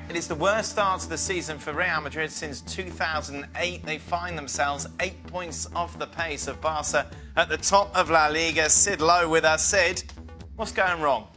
It is the worst start to the season for Real Madrid since 2008. They find themselves 8 points off the pace of Barca at the top of La Liga. Sid Lowe with us. Sid, what's going wrong?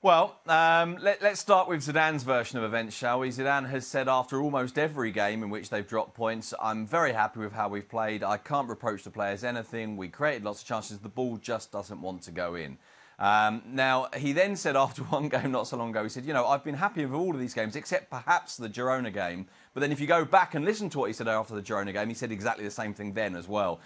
Well, let's start with Zidane's version of events, shall we? Zidane has said after almost every game in which they've dropped points, I'm very happy with how we've played. I can't reproach the players anything. We created lots of chances. The ball just doesn't want to go in. Now, he then said after one game not so long ago, he said, you know, I've been happy with all of these games, except perhaps the Girona game. But then if you go back and listen to what he said after the Girona game, he said exactly the same thing then as well.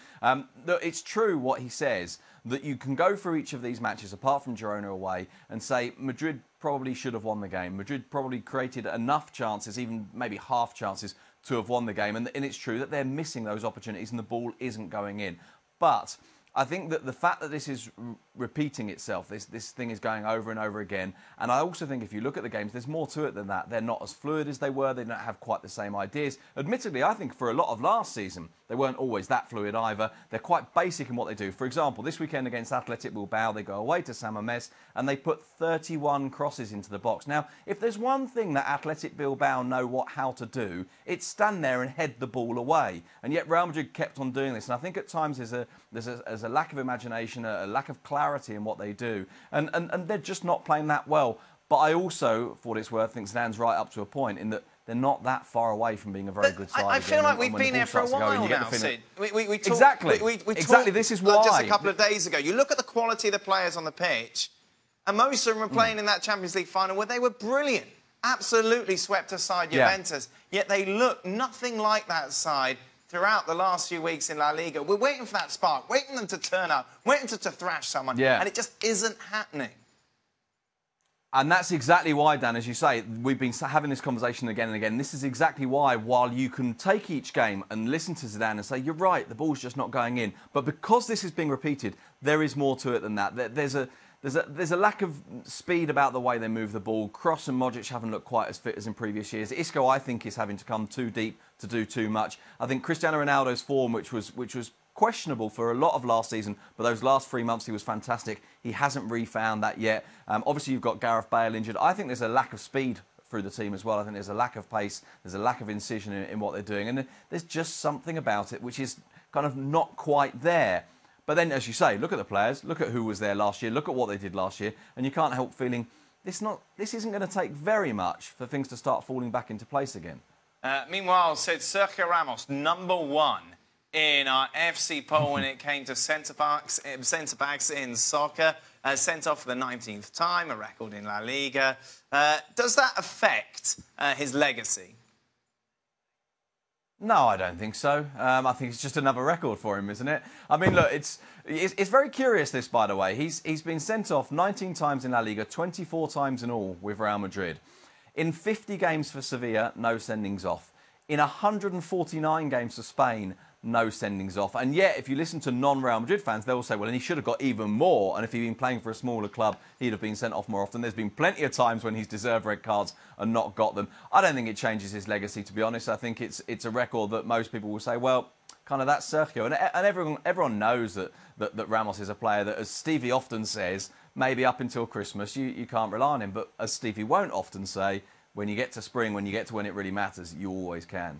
It's true what he says, that you can go through each of these matches, apart from Girona away, and say Madrid probably should have won the game. Madrid probably created enough chances, even maybe half chances, to have won the game. And it's true that they're missing those opportunities and the ball isn't going in. But I think that the fact that this is repeating itself, this thing is going over and over again, and I also think if you look at the games, there's more to it than that. They're not as fluid as they were. They don't have quite the same ideas. Admittedly, I think for a lot of last season, they weren't always that fluid either. They're quite basic in what they do. For example, this weekend against Athletic Bilbao, they go away to San Mamés and they put 31 crosses into the box. Now, if there's one thing that Athletic Bilbao know how to do, it's stand there and head the ball away. And yet Real Madrid kept on doing this. And I think at times there's a lack of imagination, a lack of clarity in what they do. And they're just not playing that well. But I also, for what it's worth, think Zidane's right up to a point in that they're not that far away from being a very good side. I feel like we've been here for a while now, Sid. Exactly. This is why. Just a couple of days ago. You look at the quality of the players on the pitch, and most of them were playing in that Champions League final where they were brilliant. Absolutely swept aside Juventus. Yet they look nothing like that side throughout the last few weeks in La Liga. We're waiting for that spark, waiting them to turn up, waiting to thrash someone, and it just isn't happening. And that's exactly why, Dan, as you say, we've been having this conversation again and again. This is exactly why, while you can take each game and listen to Zidane and say, you're right, the ball's just not going in. But because this is being repeated, there is more to it than that. There's a lack of speed about the way they move the ball. Kroos and Modric haven't looked quite as fit as in previous years. Isco, I think, is having to come too deep to do too much. I think Cristiano Ronaldo's form, which was questionable for a lot of last season, but those last 3 months he was fantastic. He hasn't refound that yet. Obviously, you've got Gareth Bale injured. I think there's a lack of speed through the team as well. I think there's a lack of pace. There's a lack of incision in what they're doing. And there's just something about it which is kind of not quite there. But then, as you say, look at the players. Look at who was there last year. Look at what they did last year. And you can't help feeling this isn't going to take very much for things to start falling back into place again. Meanwhile, said Sergio Ramos, #1 in our FC poll when it came to centre-backs in soccer. Sent off for the 19th time, a record in La Liga. Does that affect his legacy? No, I don't think so. I think it's just another record for him, isn't it? I mean, look, it's very curious, this, by the way. He's been sent off 19 times in La Liga, 24 times in all with Real Madrid. In 50 games for Sevilla, no sendings off. In 149 games for Spain, no sendings off. And yet, if you listen to non-Real Madrid fans, they'll say, well, and he should have got even more. And if he'd been playing for a smaller club, he'd have been sent off more often. There's been plenty of times when he's deserved red cards and not got them. I don't think it changes his legacy, to be honest. I think it's a record that most people will say, well, kind of that's Sergio. And everyone knows that Ramos is a player that, as Stevie often says, maybe up until Christmas, you can't rely on him. But as Stevie won't often say, when you get to spring, when you get to when it really matters, you always can.